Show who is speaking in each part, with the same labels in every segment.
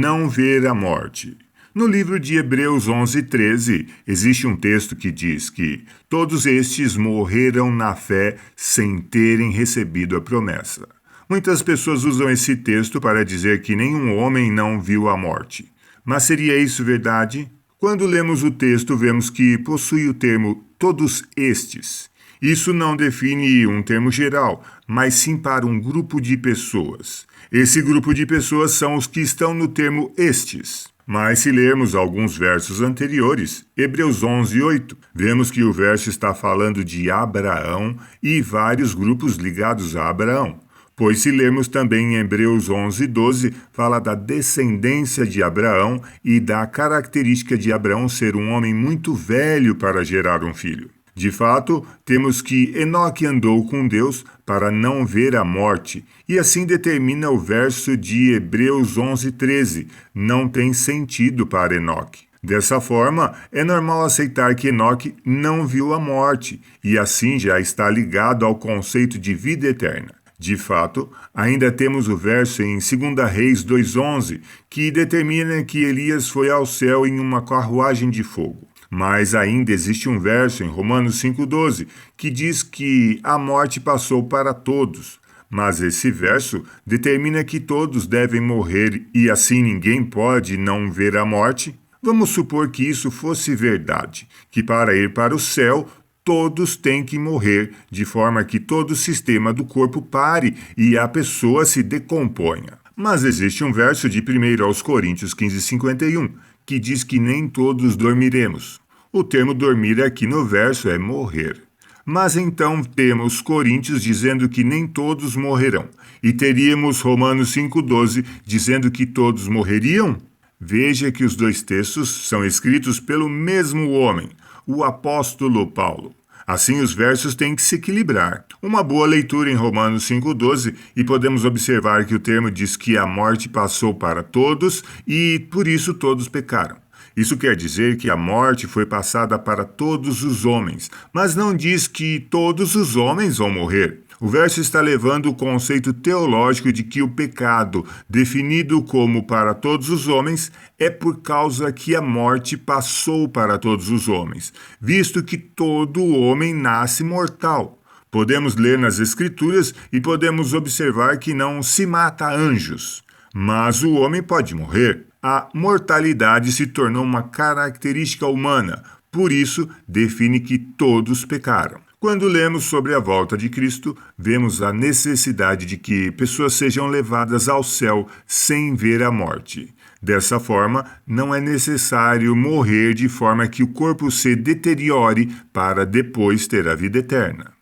Speaker 1: não ver a morte. No livro de Hebreus 11:13, existe um texto que diz que todos estes morreram na fé sem terem recebido a promessa. Muitas pessoas usam esse texto para dizer que nenhum homem não viu a morte. Mas seria isso verdade? Quando lemos o texto, vemos que possui o termo todos estes. Isso não define um termo geral, mas sim para um grupo de pessoas. Esse grupo de pessoas são os que estão no termo estes. Mas se lermos alguns versos anteriores, Hebreus 11:8, vemos que o verso está falando de Abraão e vários grupos ligados a Abraão. Pois se lermos também em Hebreus 11:12, fala da descendência de Abraão e da característica de Abraão ser um homem muito velho para gerar um filho. De fato, temos que Enoque andou com Deus para não ver a morte, e assim determina o verso de Hebreus 11:13, não tem sentido para Enoque. Dessa forma, é normal aceitar que Enoque não viu a morte, e assim já está ligado ao conceito de vida eterna. De fato, ainda temos o verso em 2 Reis 2:11, que determina que Elias foi ao céu em uma carruagem de fogo. Mas ainda existe um verso em Romanos 5:12, que diz que a morte passou para todos. Mas esse verso determina que todos devem morrer e assim ninguém pode não ver a morte? Vamos supor que isso fosse verdade, que para ir para o céu, todos têm que morrer, de forma que todo o sistema do corpo pare e a pessoa se decomponha. Mas existe um verso de 1 aos Coríntios 15:51, que diz que nem todos dormiremos. O termo dormir aqui no verso é morrer. Mas então temos Coríntios dizendo que nem todos morrerão. E teríamos Romanos 5:12 dizendo que todos morreriam? Veja que os dois textos são escritos pelo mesmo homem, o apóstolo Paulo. Assim, os versos têm que se equilibrar. Uma boa leitura em Romanos 5:12 e podemos observar que o termo diz que a morte passou para todos e por isso todos pecaram. Isso quer dizer que a morte foi passada para todos os homens, mas não diz que todos os homens vão morrer. O verso está levando o conceito teológico de que o pecado, definido como para todos os homens, é por causa que a morte passou para todos os homens, visto que todo homem nasce mortal. Podemos ler nas Escrituras e podemos observar que não se mata anjos, mas o homem pode morrer. A mortalidade se tornou uma característica humana, por isso define que todos pecaram. Quando lemos sobre a volta de Cristo, vemos a necessidade de que pessoas sejam levadas ao céu sem ver a morte. Dessa forma, não é necessário morrer de forma que o corpo se deteriore para depois ter a vida eterna.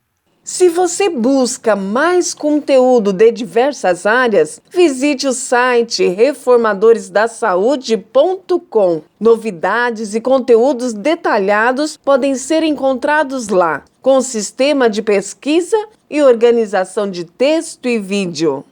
Speaker 2: Se você busca mais conteúdo de diversas áreas, visite o site reformadoresdasaude.com. Novidades e conteúdos detalhados podem ser encontrados lá, com sistema de pesquisa e organização de texto e vídeo.